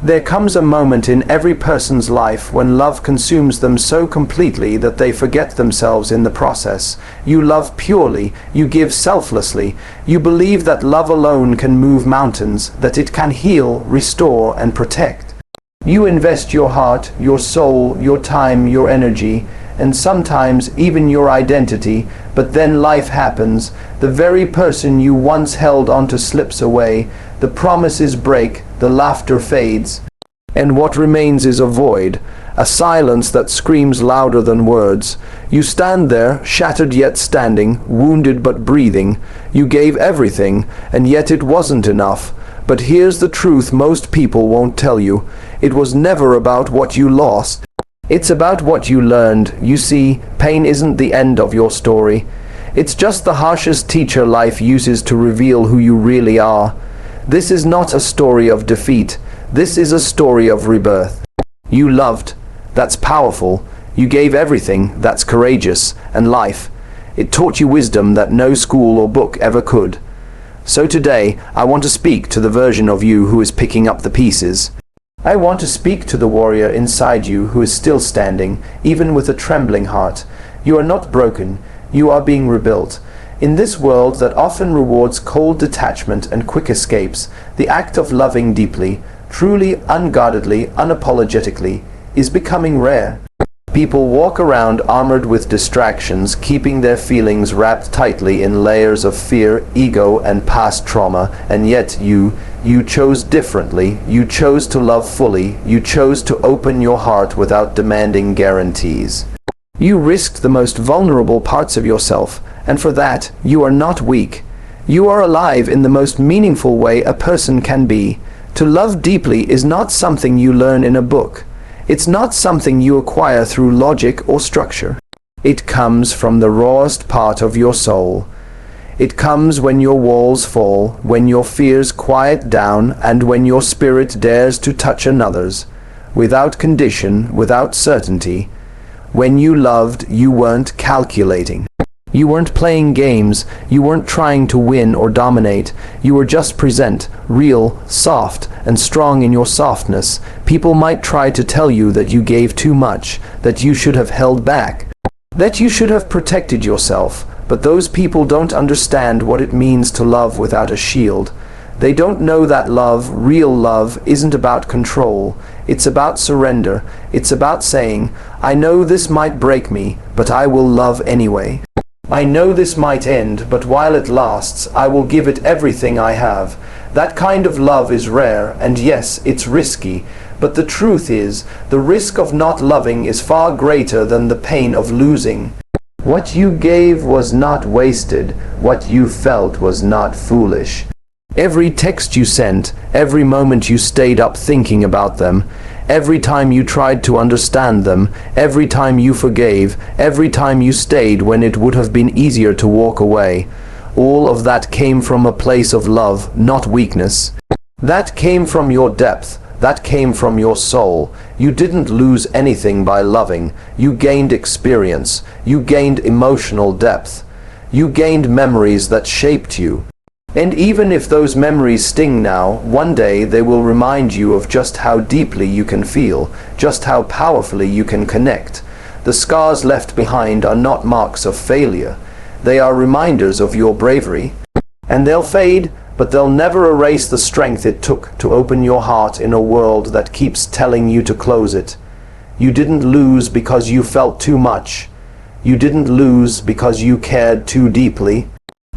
There comes a moment in every person's life when love consumes them so completely that they forget themselves in the process. You love purely, you give selflessly, you believe that love alone can move mountains, that it can heal, restore, and protect. You invest your heart, your soul, your time, your energy, and sometimes even your identity, but then life happens. The very person you once held onto slips away, the promises break, the laughter fades, and what remains is a void, a silence that screams louder than words. You stand there, shattered yet standing, wounded but breathing. You gave everything, and yet it wasn't enough. But here's the truth most people won't tell you. It was never about what you lost. It's about what you learned. You see, pain isn't the end of your story. It's just the harshest teacher life uses to reveal who you really are. This is not a story of defeat. This is a story of rebirth. You loved. That's powerful. You gave everything. That's courageous. And life. It taught you wisdom that no school or book ever could. So today, I want to speak to the version of you who is picking up the pieces. I want to speak to the warrior inside you who is still standing, even with a trembling heart. You are not broken. You are being rebuilt. In this world that often rewards cold detachment and quick escapes, the act of loving deeply, truly, unguardedly, unapologetically, is becoming rare. People walk around armored with distractions, keeping their feelings wrapped tightly in layers of fear, ego, and past trauma, and yet you chose differently. You chose to love fully. You chose to open your heart without demanding guarantees. You risked the most vulnerable parts of yourself, and for that, you are not weak. You are alive in the most meaningful way a person can be. To love deeply is not something you learn in a book. It's not something you acquire through logic or structure. It comes from the rawest part of your soul. It comes when your walls fall, when your fears quiet down, and when your spirit dares to touch another's, without condition, without certainty. When you loved, you weren't calculating. You weren't playing games. You weren't trying to win or dominate. You were just present, real, soft, and strong in your softness. People might try to tell you that you gave too much, that you should have held back, that you should have protected yourself. But those people don't understand what it means to love without a shield. They don't know that love, real love, isn't about control. It's about surrender. It's about saying, I know this might break me, but I will love anyway. I know this might end, but while it lasts, I will give it everything I have. That kind of love is rare, and yes, it's risky. But the truth is, the risk of not loving is far greater than the pain of losing. What you gave was not wasted. What you felt was not foolish. Every text you sent, every moment you stayed up thinking about them, every time you tried to understand them, every time you forgave, every time you stayed when it would have been easier to walk away, all of that came from a place of love, not weakness. That came from your depth. That came from your soul. You didn't lose anything by loving. You gained experience. You gained emotional depth. You gained memories that shaped you. And even if those memories sting now, one day they will remind you of just how deeply you can feel, just how powerfully you can connect. The scars left behind are not marks of failure. They are reminders of your bravery. And they'll fade, but they'll never erase the strength it took to open your heart in a world that keeps telling you to close it. You didn't lose because you felt too much. You didn't lose because you cared too deeply.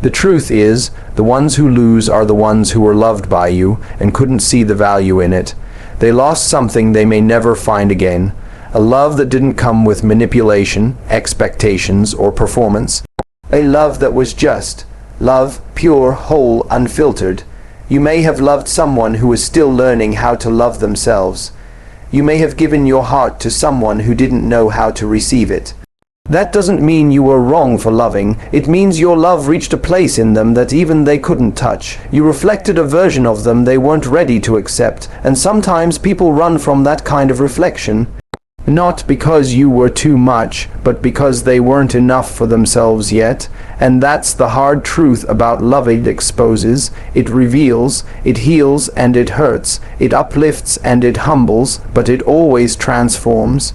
The truth is, the ones who lose are the ones who were loved by you and couldn't see the value in it. They lost something they may never find again. A love that didn't come with manipulation, expectations, or performance. A love that was just. Love, pure, whole, unfiltered. You may have loved someone who is still learning how to love themselves. You may have given your heart to someone who didn't know how to receive it. That doesn't mean you were wrong for loving. It means your love reached a place in them that even they couldn't touch. You reflected a version of them they weren't ready to accept, and sometimes people run from that kind of reflection. Not because you were too much, but because they weren't enough for themselves yet. And that's the hard truth about love. It exposes, it reveals, it heals and it hurts, it uplifts and it humbles, but it always transforms.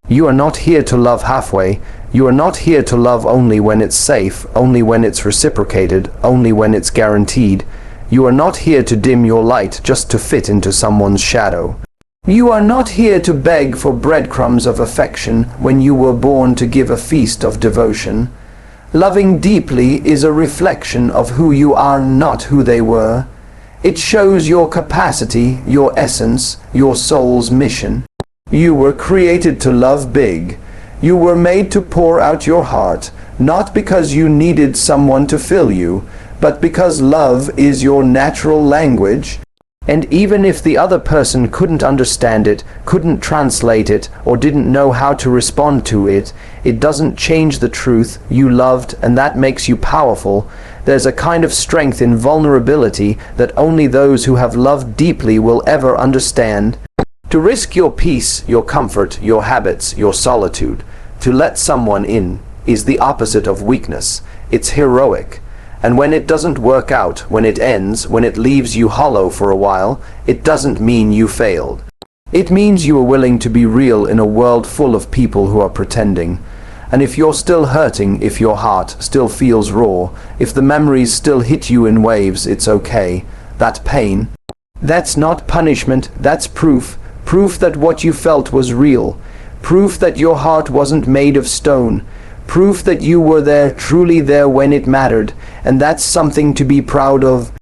You are not here to love halfway. You are not here to love only when it's safe, only when it's reciprocated, only when it's guaranteed. You are not here to dim your light just to fit into someone's shadow. You are not here to beg for breadcrumbs of affection when you were born to give a feast of devotion. Loving deeply is a reflection of who you are, not who they were. It shows your capacity, your essence, your soul's mission. You were created to love big. You were made to pour out your heart, not because you needed someone to fill you, but because love is your natural language. And even if the other person couldn't understand it, couldn't translate it, or didn't know how to respond to it, it doesn't change the truth. You loved, and that makes you powerful. There's a kind of strength in vulnerability that only those who have loved deeply will ever understand. To risk your peace, your comfort, your habits, your solitude, to let someone in, is the opposite of weakness. It's heroic. And when it doesn't work out, when it ends, when it leaves you hollow for a while, it doesn't mean you failed. It means you are willing to be real in a world full of people who are pretending. And if you're still hurting, if your heart still feels raw, if the memories still hit you in waves, it's okay. That pain, that's not punishment, that's proof. Proof that what you felt was real. Proof that your heart wasn't made of stone. Proof that you were there, truly there when it mattered, and that's something to be proud of.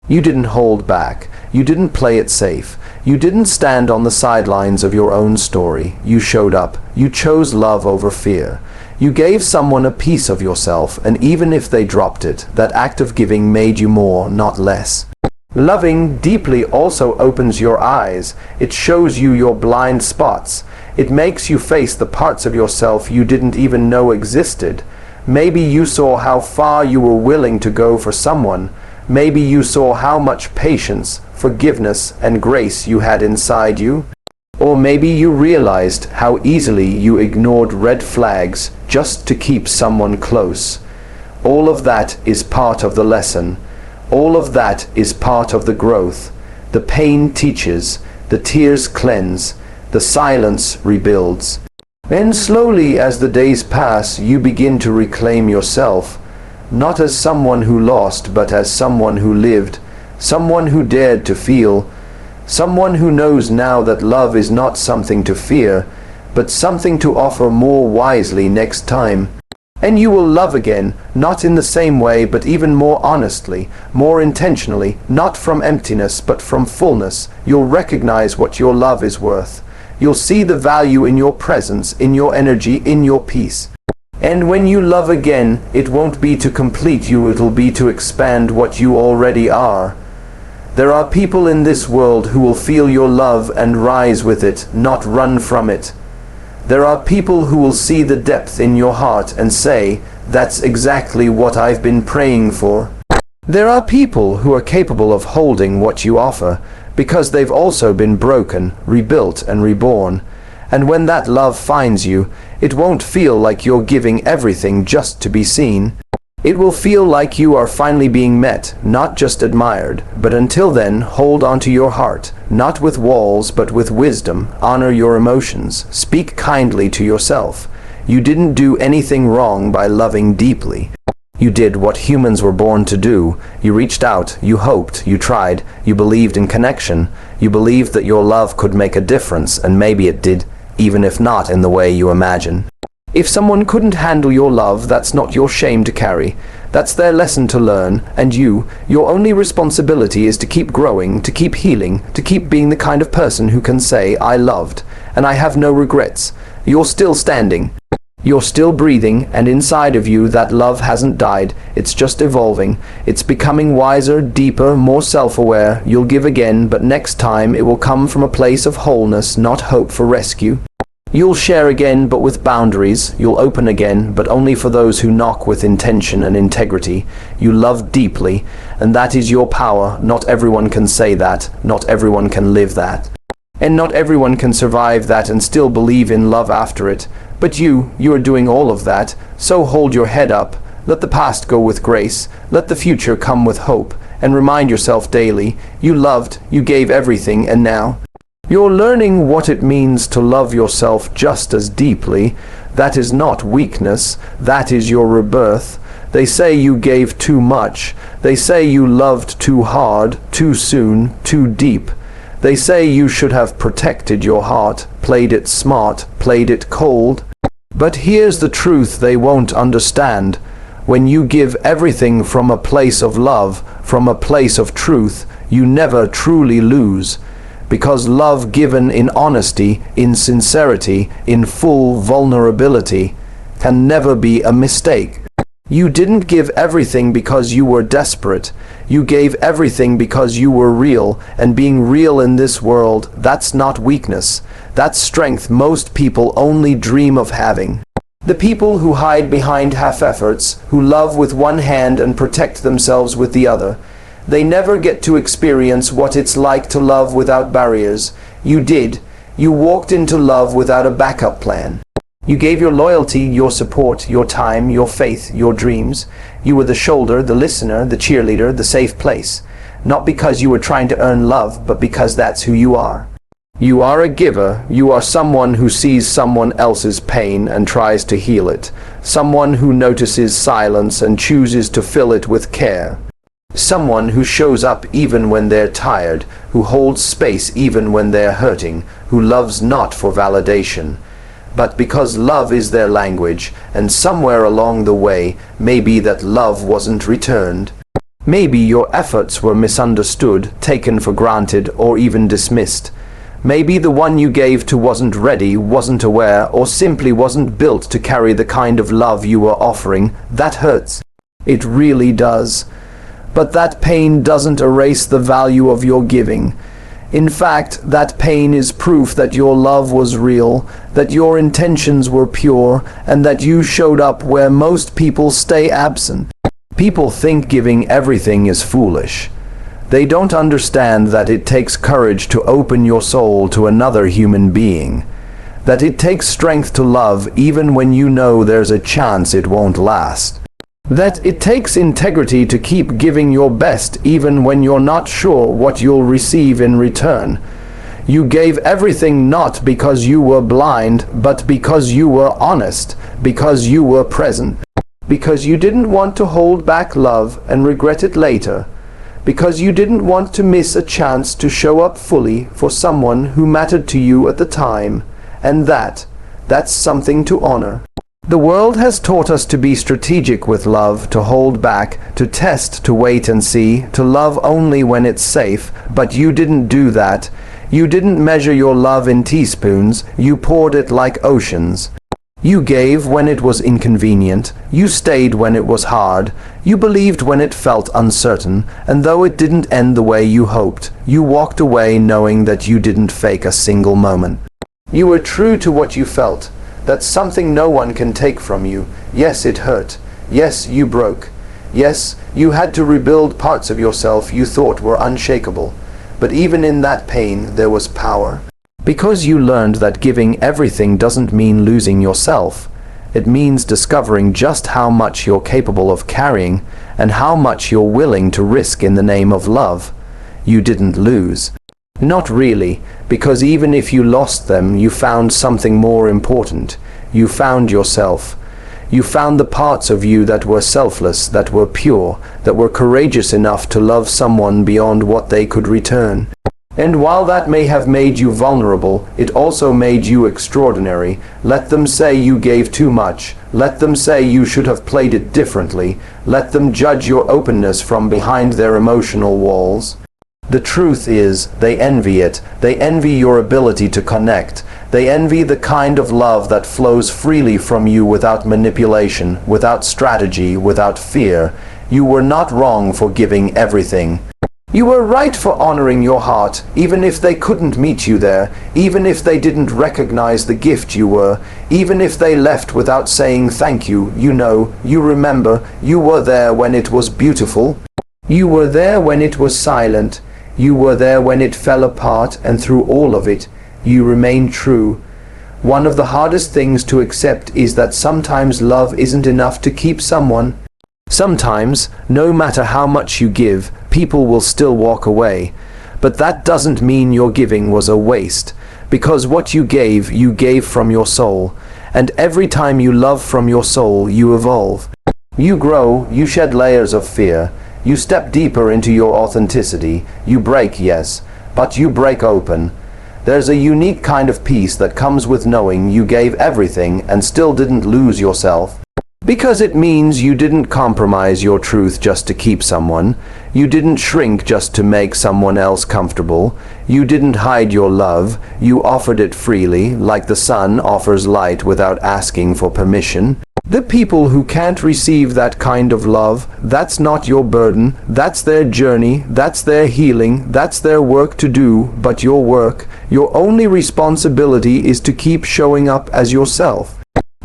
You didn't hold back. You didn't play it safe. You didn't stand on the sidelines of your own story. You showed up. You chose love over fear. You gave someone a piece of yourself, and even if they dropped it, that act of giving made you more, not less. Loving deeply also opens your eyes. It shows you your blind spots. It makes you face the parts of yourself you didn't even know existed. Maybe you saw how far you were willing to go for someone. Maybe you saw how much patience, forgiveness, and grace you had inside you. Or maybe you realized how easily you ignored red flags just to keep someone close. All of that is part of the lesson. All of that is part of the growth. The pain teaches, the tears cleanse, the silence rebuilds. And slowly as the days pass, you begin to reclaim yourself, not as someone who lost, but as someone who lived, someone who dared to feel, someone who knows now that love is not something to fear, but something to offer more wisely next time. And you will love again, not in the same way, but even more honestly, more intentionally, not from emptiness, but from fullness. You'll recognize what your love is worth. You'll see the value in your presence, in your energy, in your peace. And when you love again, it won't be to complete you, it'll be to expand what you already are. There are people in this world who will feel your love and rise with it, not run from it. There are people who will see the depth in your heart and say, "That's exactly what I've been praying for." There are people who are capable of holding what you offer, because they've also been broken, rebuilt, and reborn. And when that love finds you, it won't feel like you're giving everything just to be seen. It will feel like you are finally being met, not just admired. But until then, hold onto your heart, not with walls, but with wisdom. Honor your emotions. Speak kindly to yourself. You didn't do anything wrong by loving deeply. You did what humans were born to do. You reached out, you hoped, you tried, you believed in connection. You believed that your love could make a difference, and maybe it did, even if not in the way you imagine. If someone couldn't handle your love, that's not your shame to carry. That's their lesson to learn, and your only responsibility is to keep growing, to keep healing, to keep being the kind of person who can say, "I loved, and I have no regrets." You're still standing. You're still breathing, and inside of you that love hasn't died. It's just evolving. It's becoming wiser, deeper, more self-aware. You'll give again, but next time it will come from a place of wholeness, not hope for rescue. You'll share again, but with boundaries. You'll open again, but only for those who knock with intention and integrity. You love deeply, and that is your power. Not everyone can say that. Not everyone can live that. And not everyone can survive that and still believe in love after it. But you are doing all of that, so hold your head up. Let the past go with grace. Let the future come with hope. And remind yourself daily, you loved, you gave everything, and now you're learning what it means to love yourself just as deeply. That is not weakness, that is your rebirth. They say you gave too much. They say you loved too hard, too soon, too deep. They say you should have protected your heart, played it smart, played it cold. But here's the truth they won't understand. When you give everything from a place of love, from a place of truth, you never truly lose. Because love given in honesty, in sincerity, in full vulnerability, can never be a mistake. You didn't give everything because you were desperate. You gave everything because you were real, and being real in this world, that's not weakness. That's strength most people only dream of having. The people who hide behind half-efforts, who love with one hand and protect themselves with the other, they never get to experience what it's like to love without barriers. You did. You walked into love without a backup plan. You gave your loyalty, your support, your time, your faith, your dreams. You were the shoulder, the listener, the cheerleader, the safe place. Not because you were trying to earn love, but because that's who you are. You are a giver. You are someone who sees someone else's pain and tries to heal it. Someone who notices silence and chooses to fill it with care. Someone who shows up even when they're tired, who holds space even when they're hurting, who loves not for validation, but because love is their language, and somewhere along the way, maybe that love wasn't returned. Maybe your efforts were misunderstood, taken for granted, or even dismissed. Maybe the one you gave to wasn't ready, wasn't aware, or simply wasn't built to carry the kind of love you were offering. That hurts. It really does. But that pain doesn't erase the value of your giving. In fact, that pain is proof that your love was real, that your intentions were pure, and that you showed up where most people stay absent. People think giving everything is foolish. They don't understand that it takes courage to open your soul to another human being, that it takes strength to love even when you know there's a chance it won't last, that it takes integrity to keep giving your best even when you're not sure what you'll receive in return. You gave everything not because you were blind, but because you were honest, because you were present, because you didn't want to hold back love and regret it later, because you didn't want to miss a chance to show up fully for someone who mattered to you at the time, and that's something to honor. The world has taught us to be strategic with love, to hold back, to test, to wait and see, to love only when it's safe, but you didn't do that. You didn't measure your love in teaspoons, you poured it like oceans. You gave when it was inconvenient, you stayed when it was hard, you believed when it felt uncertain, and though it didn't end the way you hoped, you walked away knowing that you didn't fake a single moment. You were true to what you felt. That's something no one can take from you. Yes, it hurt. Yes, you broke. Yes, you had to rebuild parts of yourself you thought were unshakable. But even in that pain, there was power. Because you learned that giving everything doesn't mean losing yourself. It means discovering just how much you're capable of carrying and how much you're willing to risk in the name of love. You didn't lose. Not really, because even if you lost them, you found something more important. You found yourself. You found the parts of you that were selfless, that were pure, that were courageous enough to love someone beyond what they could return. And while that may have made you vulnerable, it also made you extraordinary. Let them say you gave too much. Let them say you should have played it differently. Let them judge your openness from behind their emotional walls. The truth is, they envy it. They envy your ability to connect. They envy the kind of love that flows freely from you without manipulation, without strategy, without fear. You were not wrong for giving everything. You were right for honoring your heart, even if they couldn't meet you there, even if they didn't recognize the gift you were, even if they left without saying thank you. You know, you remember, you were there when it was beautiful. You were there when it was silent. You were there when it fell apart, and through all of it, you remained true. One of the hardest things to accept is that sometimes love isn't enough to keep someone. Sometimes, no matter how much you give, people will still walk away. But that doesn't mean your giving was a waste, because what you gave from your soul. And every time you love from your soul, you evolve. You grow, you shed layers of fear, you step deeper into your authenticity, you break, yes, but you break open. There's a unique kind of peace that comes with knowing you gave everything and still didn't lose yourself. Because it means you didn't compromise your truth just to keep someone. You didn't shrink just to make someone else comfortable. You didn't hide your love. You offered it freely, like the sun offers light without asking for permission. The people who can't receive that kind of love, that's not your burden, that's their journey, that's their healing, that's their work to do, but your work, your only responsibility is to keep showing up as yourself.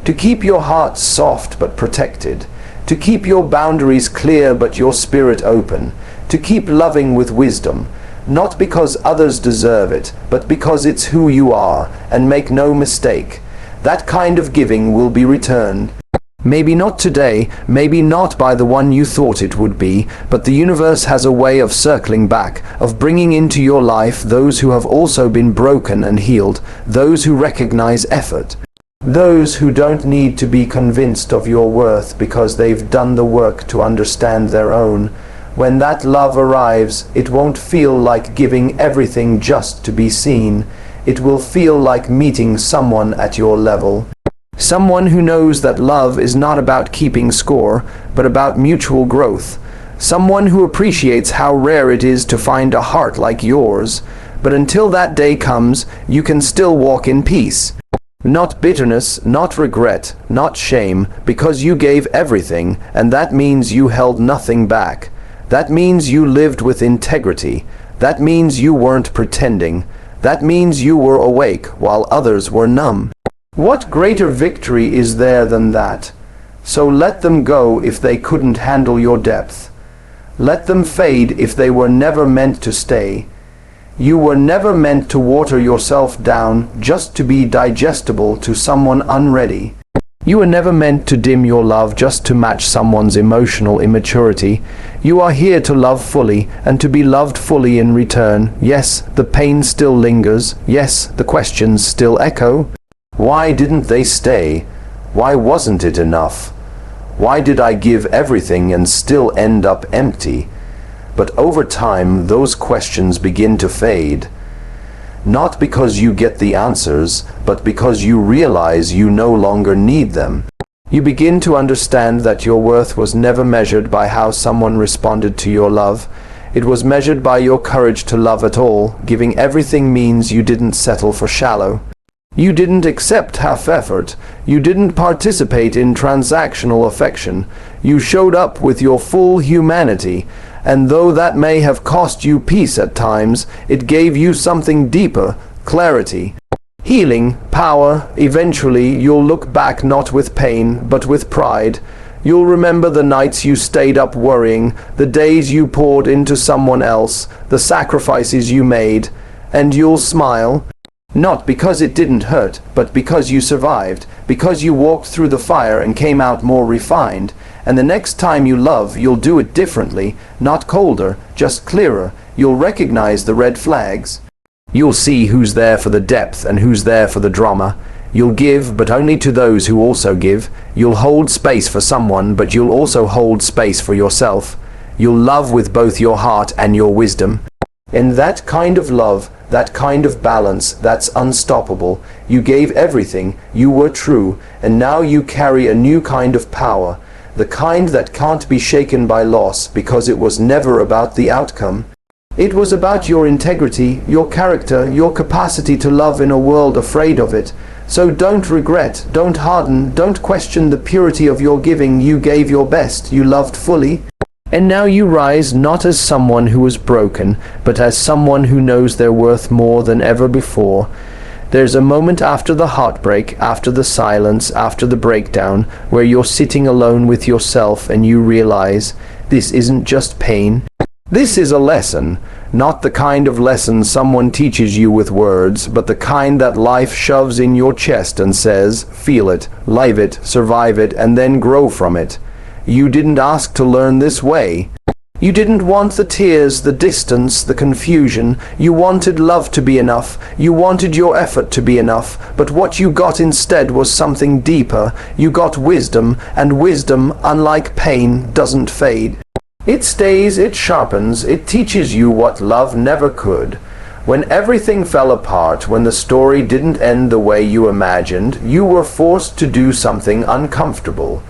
To keep your heart soft but protected, to keep your boundaries clear but your spirit open, to keep loving with wisdom, not because others deserve it, but because it's who you are, and make no mistake, that kind of giving will be returned. Maybe not today, maybe not by the one you thought it would be, but the universe has a way of circling back, of bringing into your life those who have also been broken and healed, those who recognize effort. Those who don't need to be convinced of your worth because they've done the work to understand their own. When that love arrives, it won't feel like giving everything just to be seen. It will feel like meeting someone at your level. Someone who knows that love is not about keeping score, but about mutual growth. Someone who appreciates how rare it is to find a heart like yours. But until that day comes, you can still walk in peace. Not bitterness, not regret, not shame, because you gave everything, and that means you held nothing back. That means you lived with integrity. That means you weren't pretending. That means you were awake while others were numb. What greater victory is there than that? So let them go if they couldn't handle your depth. Let them fade if they were never meant to stay. You were never meant to water yourself down just to be digestible to someone unready. You were never meant to dim your love just to match someone's emotional immaturity. You are here to love fully and to be loved fully in return. Yes, the pain still lingers. Yes, the questions still echo. Why didn't they stay? Why wasn't it enough? Why did I give everything and still end up empty? But over time, those questions begin to fade. Not because you get the answers, but because you realize you no longer need them. You begin to understand that your worth was never measured by how someone responded to your love. It was measured by your courage to love at all. Giving everything means you didn't settle for shallow. You didn't accept half effort. You didn't participate in transactional affection. You showed up with your full humanity. And though that may have cost you peace at times, it gave you something deeper, clarity, healing, power. Eventually, you'll look back not with pain, but with pride. You'll remember the nights you stayed up worrying, the days you poured into someone else, the sacrifices you made, and you'll smile. Not because it didn't hurt, but because you survived, because you walked through the fire and came out more refined. And the next time you love, you'll do it differently, not colder, just clearer. You'll recognize the red flags. You'll see who's there for the depth and who's there for the drama. You'll give, but only to those who also give. You'll hold space for someone, but you'll also hold space for yourself. You'll love with both your heart and your wisdom. In that kind of love, that kind of balance, that's unstoppable. You gave everything, you were true, and now you carry a new kind of power. The kind that can't be shaken by loss, because it was never about the outcome. It was about your integrity, your character, your capacity to love in a world afraid of it. So don't regret, don't harden, don't question the purity of your giving. You gave your best, you loved fully. And now you rise not as someone who was broken, but as someone who knows their worth more than ever before. There's a moment after the heartbreak, after the silence, after the breakdown, where you're sitting alone with yourself and you realize this isn't just pain. This is a lesson. Not the kind of lesson someone teaches you with words, but the kind that life shoves in your chest and says, feel it, live it, survive it, and then grow from it. You didn't ask to learn this way. You didn't want the tears, the distance, the confusion. You wanted love to be enough. You wanted your effort to be enough. But what you got instead was something deeper. You got wisdom, and wisdom, unlike pain, doesn't fade. It stays, it sharpens, it teaches you what love never could. When everything fell apart, when the story didn't end the way you imagined, you were forced to do something uncomfortable.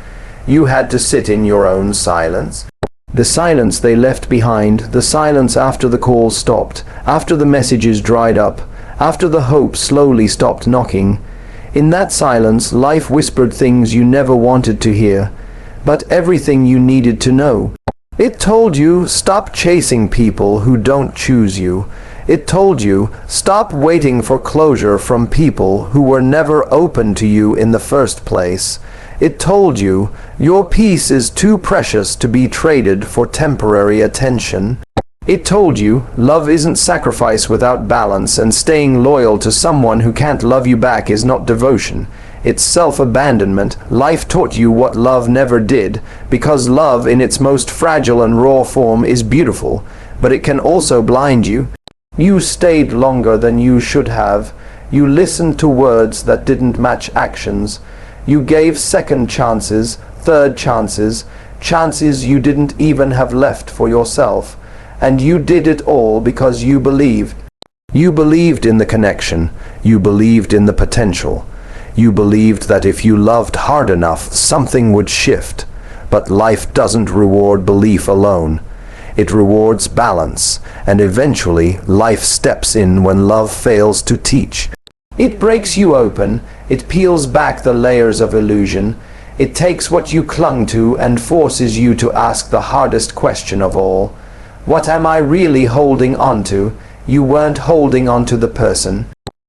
You had to sit in your own silence. The silence they left behind, the silence after the calls stopped, after the messages dried up, after the hope slowly stopped knocking. In that silence, life whispered things you never wanted to hear, but everything you needed to know. It told you, stop chasing people who don't choose you. It told you, stop waiting for closure from people who were never open to you in the first place. It told you, your peace is too precious to be traded for temporary attention. It told you, love isn't sacrifice without balance, and staying loyal to someone who can't love you back is not devotion. It's self-abandonment. Life taught you what love never did, because love in its most fragile and raw form is beautiful, but it can also blind you. You stayed longer than you should have. You listened to words that didn't match actions. You gave second chances, third chances, chances you didn't even have left for yourself. And you did it all because you believed. You believed in the connection. You believed in the potential. You believed that if you loved hard enough, something would shift. But life doesn't reward belief alone. It rewards balance, and eventually life steps in when love fails to teach. It breaks you open, it peels back the layers of illusion. It takes what you clung to and forces you to ask the hardest question of all. What am I really holding on to? You weren't holding on to the person.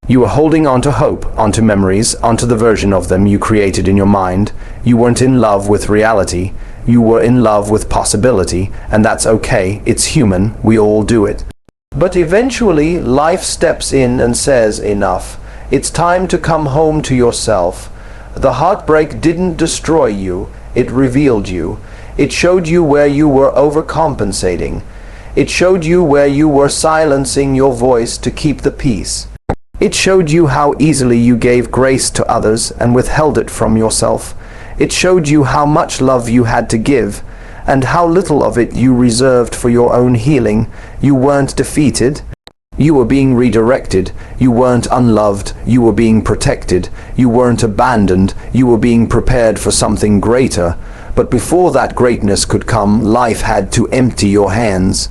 You were holding on to hope, onto memories, onto the version of them you created in your mind. You weren't in love with reality. You were in love with possibility, and that's okay. It's human. We all do it. But eventually, life steps in and says, enough. It's time to come home to yourself. The heartbreak didn't destroy you. It revealed you. It showed you where you were overcompensating. It showed you where you were silencing your voice to keep the peace. It showed you how easily you gave grace to others and withheld it from yourself. It showed you how much love you had to give, and how little of it you reserved for your own healing. You weren't defeated. You were being redirected. You weren't unloved. You were being protected. You weren't abandoned. You were being prepared for something greater. But before that greatness could come, life had to empty your hands.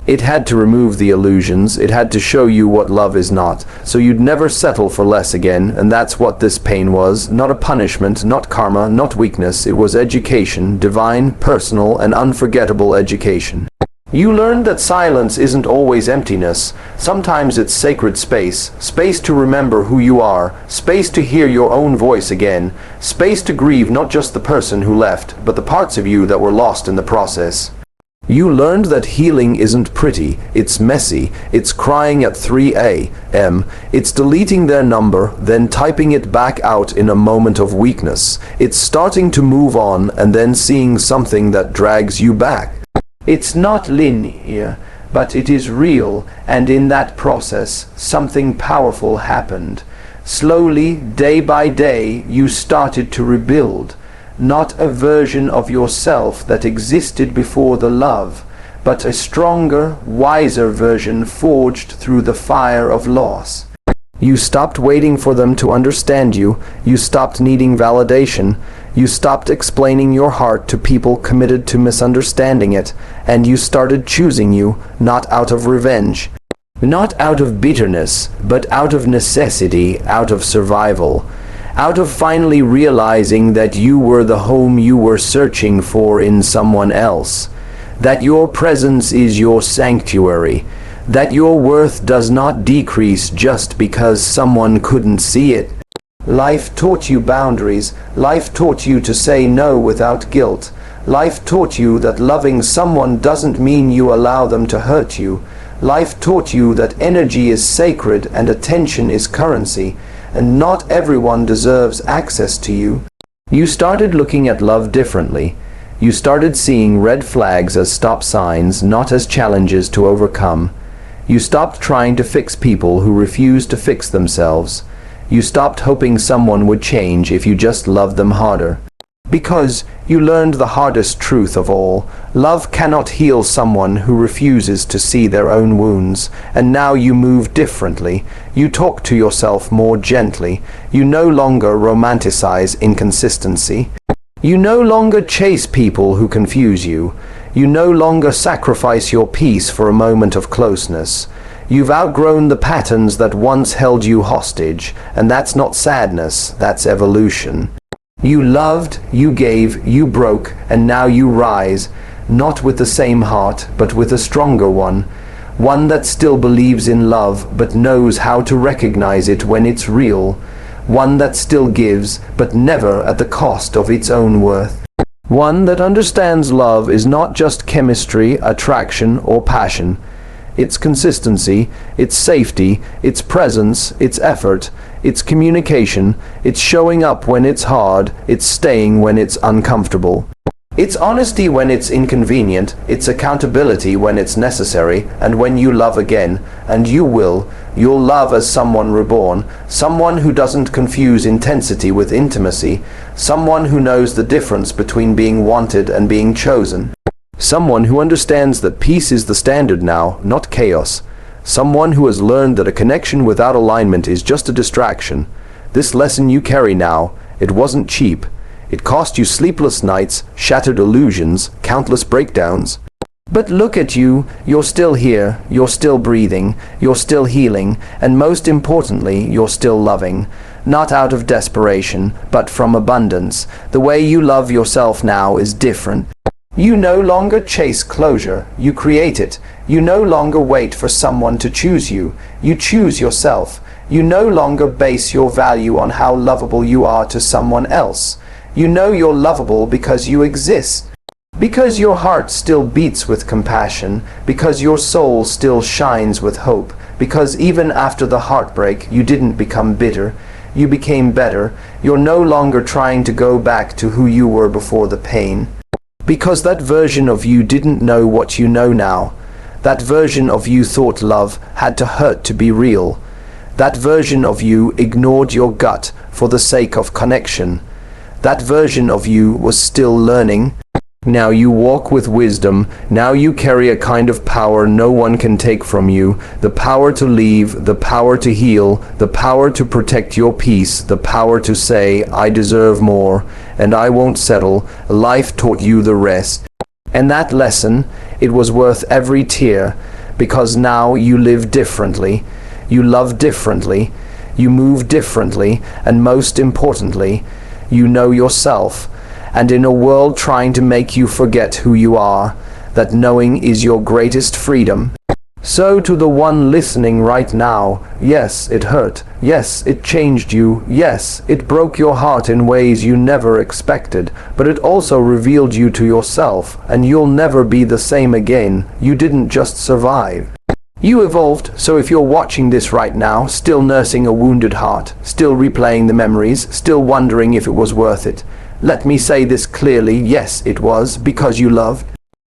It had to remove the illusions. It had to show you what love is not, so you'd never settle for less again. And that's what this pain was. Not a punishment, not karma, not weakness. It was education, divine, personal, and unforgettable education. You learned that silence isn't always emptiness. Sometimes it's sacred space. Space to remember who you are. Space to hear your own voice again. Space to grieve not just the person who left, but the parts of you that were lost in the process. You learned that healing isn't pretty, it's messy, it's crying at 3 a.m., it's deleting their number, then typing it back out in a moment of weakness. It's starting to move on and then seeing something that drags you back. It's not linear, but it is real, and in that process, something powerful happened. Slowly, day by day, you started to rebuild. Not a version of yourself that existed before the love, but a stronger, wiser version forged through the fire of loss. You stopped waiting for them to understand you. You stopped needing validation. You stopped explaining your heart to people committed to misunderstanding it, and you started choosing you, not out of revenge. Not out of bitterness, but out of necessity, out of survival. Out of finally realizing that you were the home you were searching for in someone else. That your presence is your sanctuary. That your worth does not decrease just because someone couldn't see it. Life taught you boundaries. Life taught you to say no without guilt. Life taught you that loving someone doesn't mean you allow them to hurt you. Life taught you that energy is sacred and attention is currency, and not everyone deserves access to you. You started looking at love differently. You started seeing red flags as stop signs, not as challenges to overcome. You stopped trying to fix people who refuse to fix themselves. You stopped hoping someone would change if you just loved them harder. Because you learned the hardest truth of all. Love cannot heal someone who refuses to see their own wounds. And now you move differently. You talk to yourself more gently. You no longer romanticize inconsistency. You no longer chase people who confuse you. You no longer sacrifice your peace for a moment of closeness. You've outgrown the patterns that once held you hostage, and that's not sadness, that's evolution. You loved, you gave, you broke, and now you rise, not with the same heart, but with a stronger one. One that still believes in love, but knows how to recognize it when it's real. One that still gives, but never at the cost of its own worth. One that understands love is not just chemistry, attraction, or passion. It's consistency, it's safety, it's presence, it's effort, it's communication, it's showing up when it's hard, it's staying when it's uncomfortable. It's honesty when it's inconvenient, it's accountability when it's necessary, and when you love again, and you will, you'll love as someone reborn, someone who doesn't confuse intensity with intimacy, someone who knows the difference between being wanted and being chosen. Someone who understands that peace is the standard now, not chaos. Someone who has learned that a connection without alignment is just a distraction. This lesson you carry now, it wasn't cheap. It cost you sleepless nights, shattered illusions, countless breakdowns. But look at you, you're still here, you're still breathing, you're still healing, and most importantly, you're still loving. Not out of desperation, but from abundance. The way you love yourself now is different. You no longer chase closure, you create it. You no longer wait for someone to choose you, you choose yourself. You no longer base your value on how lovable you are to someone else. You know you're lovable because you exist. Because your heart still beats with compassion, because your soul still shines with hope, because even after the heartbreak you didn't become bitter, you became better. You're no longer trying to go back to who you were before the pain. Because that version of you didn't know what you know now. That version of you thought love had to hurt to be real. That version of you ignored your gut for the sake of connection. That version of you was still learning. Now you walk with wisdom. Now you carry a kind of power no one can take from you. The power to leave, the power to heal, the power to protect your peace, the power to say, I deserve more, and I won't settle. Life taught you the rest. And that lesson, it was worth every tear, because now you live differently, you love differently, you move differently, and most importantly, you know yourself. And in a world trying to make you forget who you are, that knowing is your greatest freedom. So to the one listening right now, yes, it hurt. Yes, it changed you. Yes, it broke your heart in ways you never expected. But it also revealed you to yourself, and you'll never be the same again. You didn't just survive. You evolved, so if you're watching this right now, still nursing a wounded heart, still replaying the memories, still wondering if it was worth it, let me say this clearly, yes, it was, because you loved.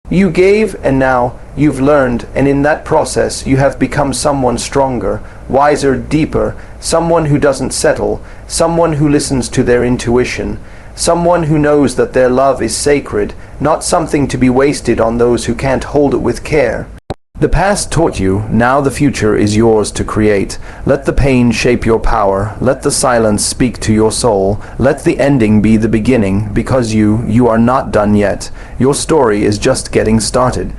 You gave, and now you've learned, and in that process you have become someone stronger, wiser, deeper, someone who doesn't settle, someone who listens to their intuition, someone who knows that their love is sacred, not something to be wasted on those who can't hold it with care. The past taught you, now the future is yours to create. Let the pain shape your power, let the silence speak to your soul, let the ending be the beginning, because you are not done yet. Your story is just getting started.